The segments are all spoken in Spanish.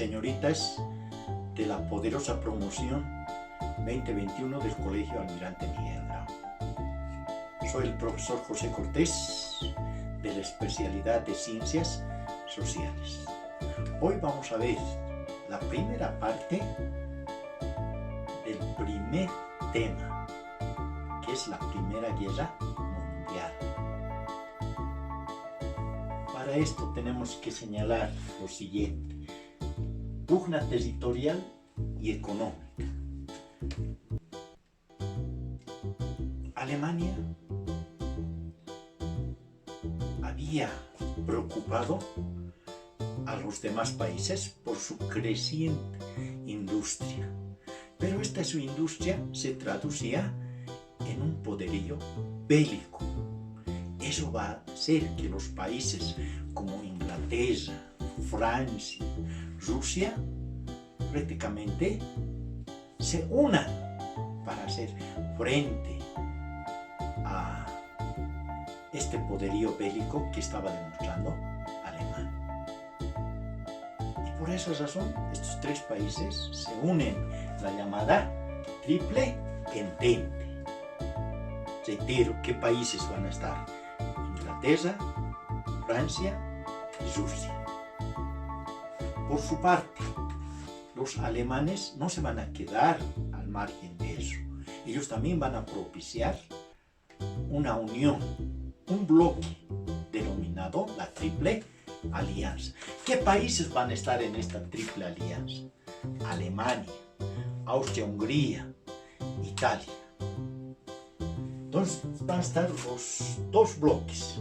señoritas de la poderosa promoción 2021 del Colegio Almirante Miguel Grau. Soy el profesor José Cortés, de la especialidad de Ciencias Sociales. Hoy vamos a ver la primera parte del primer tema, que es la Primera Guerra Mundial. Para esto tenemos que señalar lo siguiente: pugna territorial y económica. Alemania había preocupado a los demás países por su creciente industria, pero esta su industria se traducía en un poderío bélico. Eso va a hacer que los países como Inglaterra, Francia, Rusia prácticamente se unan para hacer frente a este poderío bélico que estaba demostrando Alemania. Y por esa razón estos tres países se unen en la llamada Triple Entente. Reitero, ¿qué países van a estar? Inglaterra, Francia y Rusia. Por su parte, los alemanes no se van a quedar al margen de eso. Ellos también van a propiciar una unión, un bloque denominado la Triple Alianza. ¿Qué países van a estar en esta Triple Alianza? Alemania, Austria-Hungría, Italia. Entonces van a estar los dos bloques,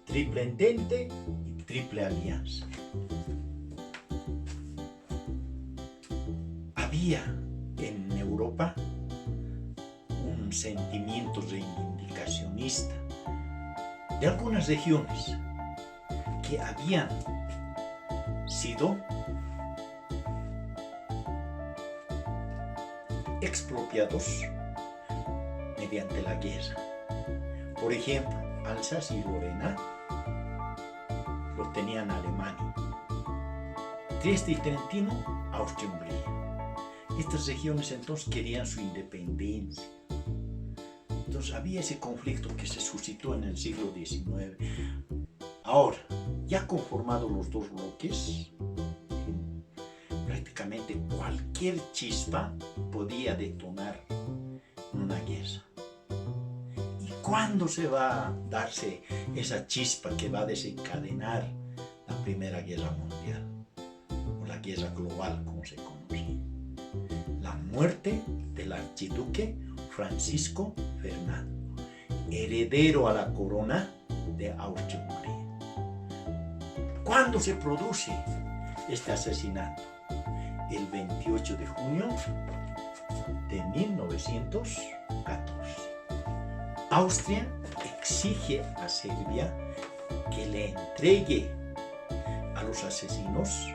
Triple Entente y Triple Alianza. Había en Europa un sentimiento reivindicacionista de algunas regiones que habían sido expropiados mediante la guerra. Por ejemplo, Alsacia y Lorena lo tenían Alemania, Trieste y Trentino, Austria-Hungría. Estas regiones entonces querían su independencia. Entonces había ese conflicto que se suscitó en el siglo XIX. Ahora, ya conformados los dos bloques, prácticamente cualquier chispa podía detonar una guerra. ¿Y cuándo se va a darse esa chispa que va a desencadenar la Primera Guerra Mundial? O la guerra global, como se conoce. La muerte del archiduque Francisco Fernando, heredero a la corona de Austria-Hungría. ¿Cuándo se produce este asesinato? El 28 de junio de 1914. Austria exige a Serbia que le entregue a los asesinos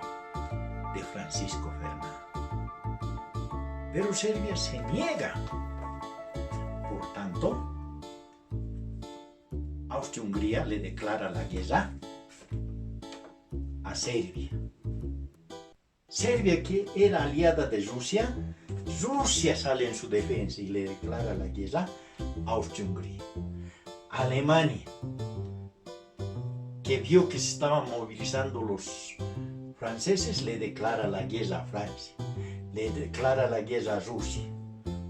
de Francisco Fernando. Pero Serbia se niega. Por tanto, Austria-Hungría le declara la guerra a Serbia. Serbia, que era aliada de Rusia, Rusia sale en su defensa y le declara la guerra a Austria-Hungría. Alemania, que vio que se estaban movilizando los franceses, le declara la guerra a Francia. Le declara la guerra a Rusia.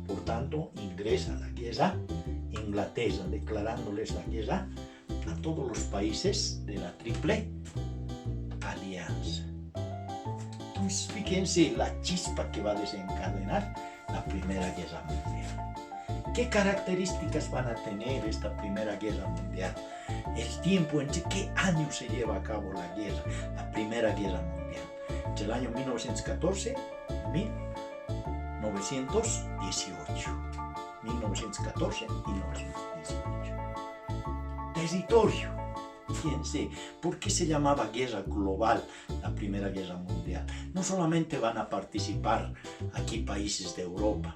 Por tanto, ingresa a la guerra Inglaterra, declarándoles la guerra a todos los países de la Triple Alianza. Entonces, fíjense la chispa que va a desencadenar la Primera Guerra Mundial. ¿Qué características van a tener esta Primera Guerra Mundial? El tiempo, ¿entre qué año se lleva a cabo la guerra, la Primera Guerra Mundial? Entre el año 1914 y 1918. 1914 y 1918. Territorio. Fíjense, ¿por qué se llamaba guerra global la Primera Guerra Mundial? No solamente van a participar aquí países de Europa,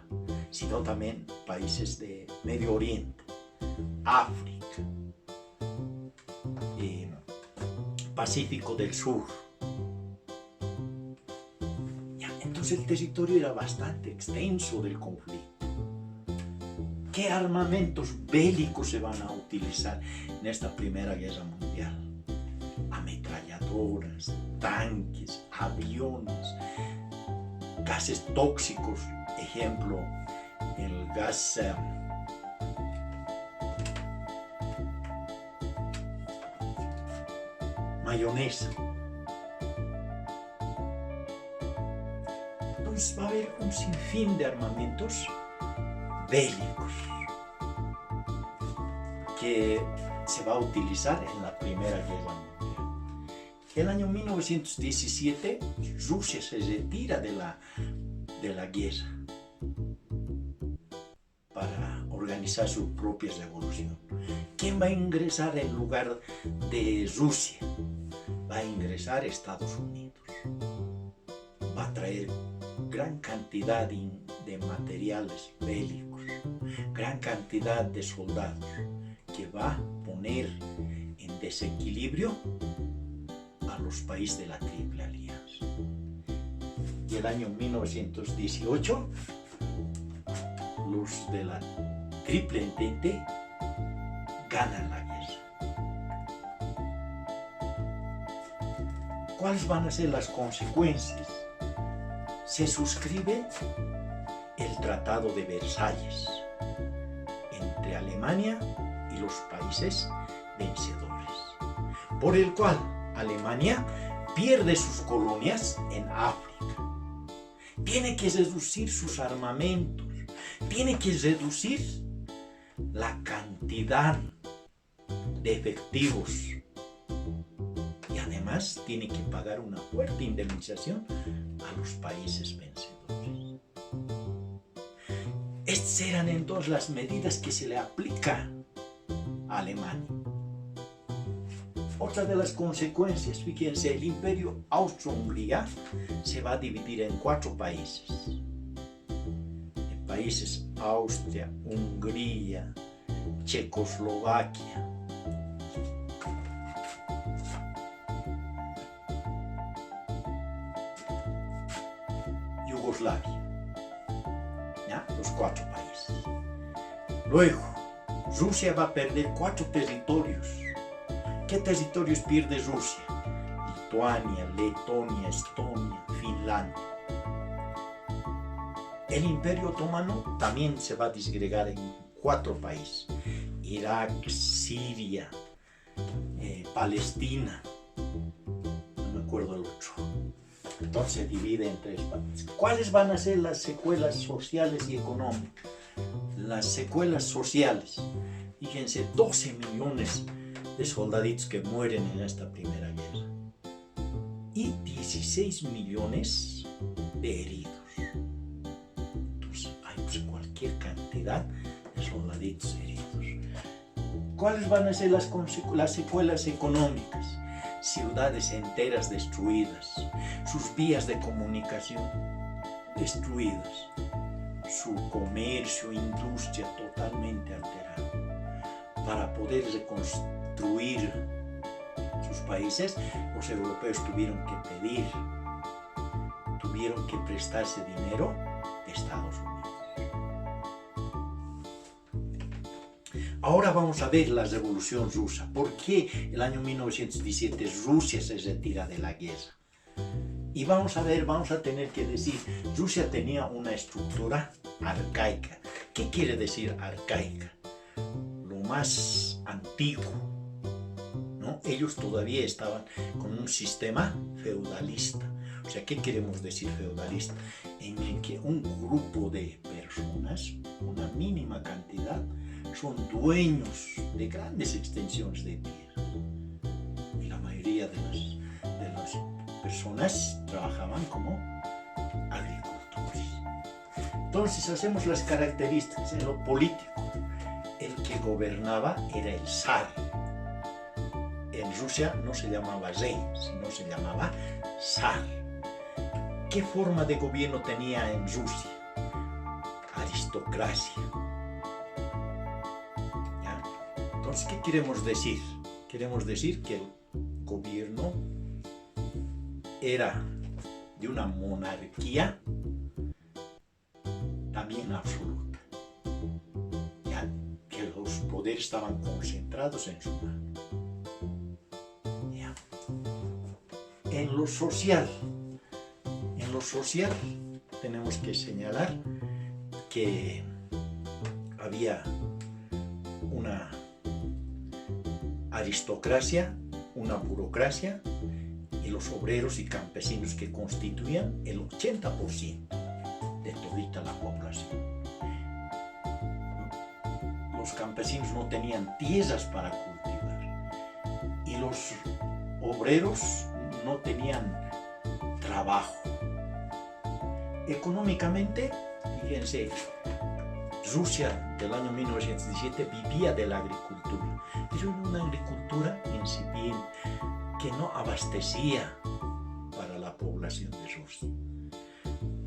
sino también países de Medio Oriente, África, Pacífico del Sur. Entonces el territorio era bastante extenso del conflicto. ¿Qué armamentos bélicos se van a utilizar en esta Primera Guerra Mundial? Ametralladoras, tanques, aviones, gases tóxicos, ejemplo, el gas mayonesa. Entonces va a haber un sinfín de armamentos bélicos que se va a utilizar en la Primera Guerra Mundial. El año 1917 Rusia se retira de la guerra para organizar su propia revolución. ¿Quién va a ingresar en lugar de Rusia? Va a ingresar Estados Unidos. Va a traer gran cantidad de materiales bélicos, gran cantidad de soldados, que va a poner en desequilibrio a los países de la Triple Alianza. Y el año 1918, los de la Triple Entente ganan la guerra. ¿Cuáles van a ser las consecuencias? Se suscribe el Tratado de Versalles entre Alemania y los países vencedores, por el cual Alemania pierde sus colonias en África, tiene que reducir sus armamentos, tiene que reducir la cantidad de efectivos y además tiene que pagar una fuerte indemnización a los países vencedores. Estas eran entonces las medidas que se le aplica a Alemania. Otra de las consecuencias, fíjense, el Imperio Austro-Hungría se va a dividir en 4 países. En países Austria, Hungría, Checoslovaquia, Yugoslavia, ¿ya? Los 4 países. Luego, Rusia va a perder 4 territorios. ¿Qué territorios pierde Rusia? Lituania, Letonia, Estonia, Finlandia. El Imperio Otomano también se va a disgregar en 4 países. Irak, Siria, Palestina, no me acuerdo el otro. Entonces se divide en 3 países. ¿Cuáles van a ser las secuelas sociales y económicas? Las secuelas sociales. Fíjense, 12 millones de soldaditos que mueren en esta Primera Guerra y 16 millones de heridos. Entonces hay pues cualquier cantidad de soldaditos heridos. ¿Cuáles van a ser las secuelas económicas? Ciudades enteras destruidas, sus vías de comunicación destruidas, su comercio, industria totalmente alterada. Para poder reconstruir sus países, los europeos tuvieron que pedir, tuvieron que prestarse dinero de Estados Unidos. Ahora vamos a ver la Revolución Rusa. ¿Por qué el año 1917 Rusia se retira de la guerra? Y vamos a tener que decir, Rusia tenía una estructura arcaica. ¿Qué quiere decir arcaica? Lo más antiguo, ¿no? Ellos todavía estaban con un sistema feudalista. O sea, ¿qué queremos decir feudalista? En el que un grupo de personas, una mínima cantidad, son dueños de grandes extensiones de tierra. Y la mayoría de las personas trabajaban como agricultores. Entonces hacemos las características en lo político. El que gobernaba era el zar. En Rusia no se llamaba rey, sino se llamaba zar. ¿Qué forma de gobierno tenía en Rusia? Aristocracia. ¿Ya? Entonces, ¿qué queremos decir? Queremos decir que el gobierno era de una monarquía también absoluta, ya que los poderes estaban concentrados en su mano. Ya. En lo social tenemos que señalar que había una aristocracia, una burocracia y los obreros y campesinos que constituían el 80% de todita la población. Los campesinos no tenían tierras para cultivar y los obreros no tenían trabajo. Económicamente, fíjense, Rusia del año 1917 vivía de la agricultura, pero era una agricultura incipiente que no abastecía para la población de Rusia.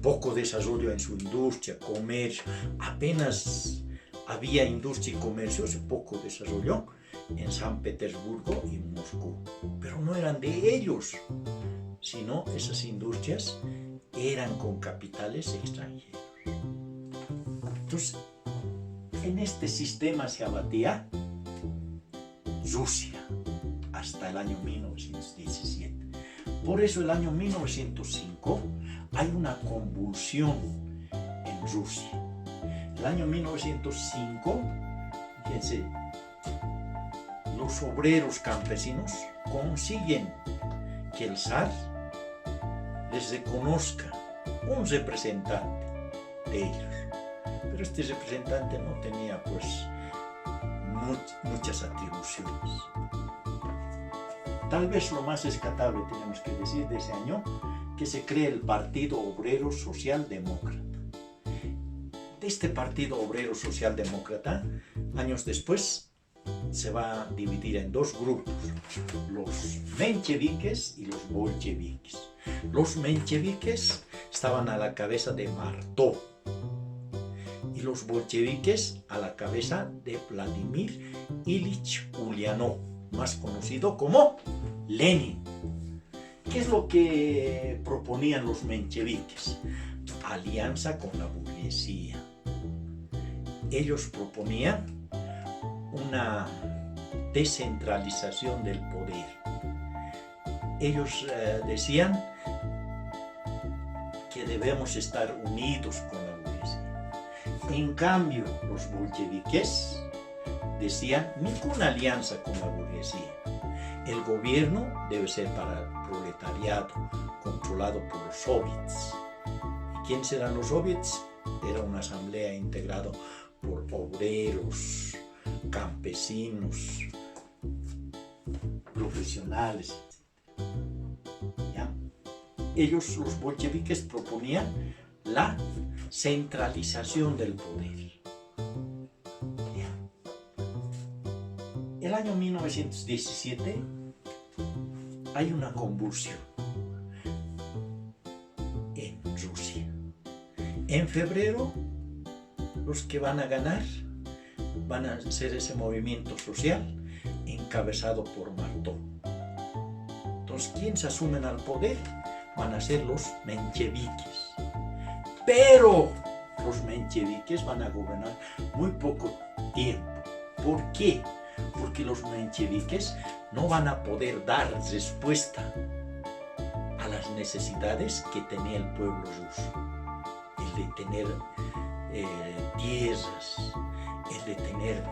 Poco desarrollo en su industria, comercio, apenas había industria y comercio, poco desarrollo en San Petersburgo y Moscú, pero no eran de ellos, sino esas industrias eran con capitales extranjeros. Entonces, en este sistema se abatía Rusia hasta el año 1917. Por eso el año 1905 hay una convulsión en Rusia. El año 1905, fíjense, los obreros campesinos consiguen que el zar les reconozca un representante de ellos. Pero este representante no tenía pues muchas atribuciones. Tal vez lo más rescatable tenemos que decir de ese año que se crea el Partido Obrero Socialdemócrata. De este Partido Obrero Socialdemócrata, años después, se va a dividir en dos grupos, los mencheviques y los bolcheviques. Los mencheviques estaban a la cabeza de Martó y los bolcheviques a la cabeza de Vladimir Ilich Ulyanov, más conocido como Lenin. ¿Qué es lo que proponían los mencheviques? Alianza con la burguesía. Ellos proponían una descentralización del poder. Ellos decían que debemos estar unidos con la burguesía. En cambio, los bolcheviques decían ninguna alianza con la burguesía. El gobierno debe ser para el proletariado, controlado por los soviets. ¿Y quiénes eran los soviets? Era una asamblea integrada por obreros, campesinos, profesionales, etc. ¿Ya? Ellos, los bolcheviques, proponían la centralización del poder. ¿Ya? El año 1917 hay una convulsión en Rusia. En febrero, los que van a ganar van a ser ese movimiento social encabezado por Martó. Entonces, ¿quiénes asumen al poder? Van a ser los mencheviques. Pero los mencheviques van a gobernar muy poco tiempo. ¿Por qué? Porque los mencheviques no van a poder dar respuesta a las necesidades que tenía el pueblo ruso. El de tener tierras, el de tener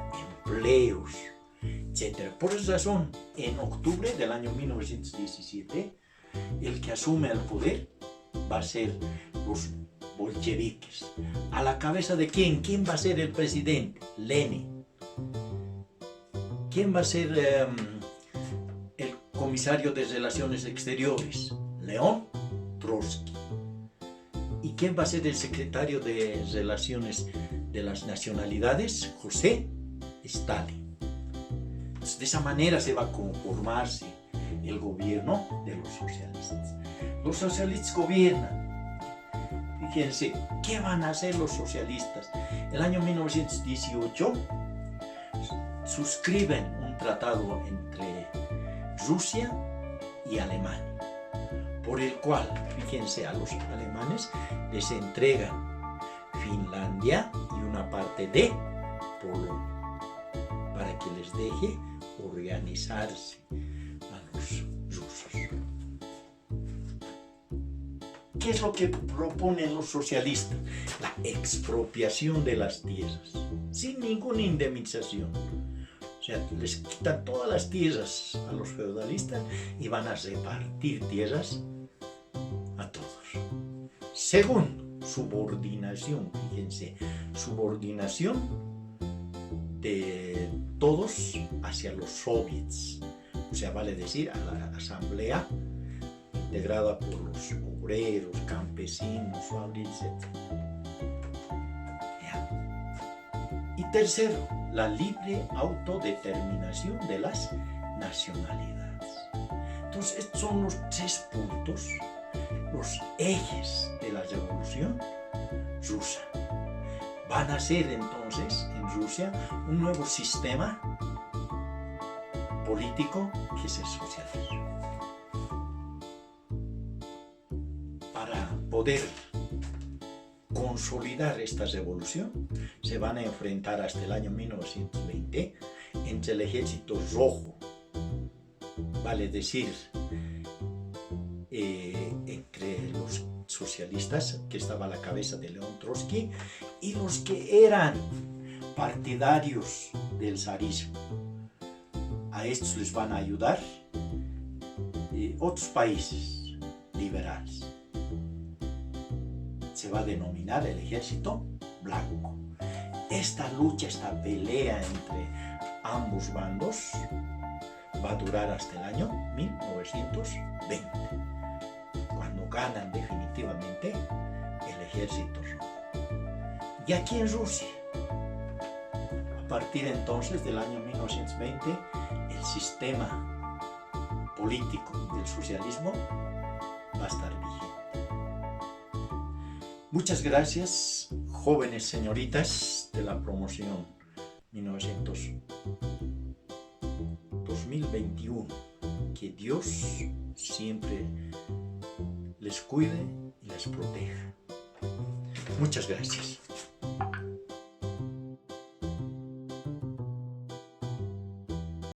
empleos, etc. Por esa razón, en octubre del año 1917, el que asume el poder va a ser los bolcheviques. ¿A la cabeza de quién? ¿Quién va a ser el presidente? Lenin. ¿Quién va a ser el comisario de Relaciones Exteriores? León Trotsky. ¿Y quién va a ser el secretario de Relaciones de las Nacionalidades? José Stalin. Entonces, de esa manera se va a conformarse el gobierno de los socialistas. Los socialistas gobiernan. Fíjense, ¿qué van a hacer los socialistas? El año 1918 suscriben un tratado entre Rusia y Alemania. por el cual, fíjense, a los alemanes les entregan Finlandia y una parte de Polonia para que les deje organizarse a los rusos. ¿Qué es lo que proponen los socialistas? La expropiación de las tierras, sin ninguna indemnización. O sea, les quitan todas las tierras a los feudalistas y van a repartir tierras a todos. Segundo, subordinación, fíjense, subordinación de todos hacia los soviets. O sea, vale decir, a la asamblea integrada por los obreros, campesinos, fabriles, etc. Y tercero, la libre autodeterminación de las nacionalidades. Entonces, estos son los 3 puntos, los ejes de la revolución rusa. Van a ser entonces en Rusia un nuevo sistema político que es el socialismo. Para poder consolidar esta revolución, se van a enfrentar hasta el año 1920 entre el ejército rojo, vale decir, entre los socialistas, que estaba a la cabeza de León Trotsky, y los que eran partidarios del zarismo. A estos les van a ayudar otros países liberales. Se va a denominar el ejército blanco. Esta lucha, esta pelea entre ambos bandos va a durar hasta el año 1920, cuando ganan definitivamente el ejército rojo. Y aquí en Rusia, a partir entonces del año 1920, el sistema político del socialismo va a estar vigente. Muchas gracias, jóvenes señoritas de la promoción 2021. Que Dios siempre les cuide y les proteja. Muchas gracias.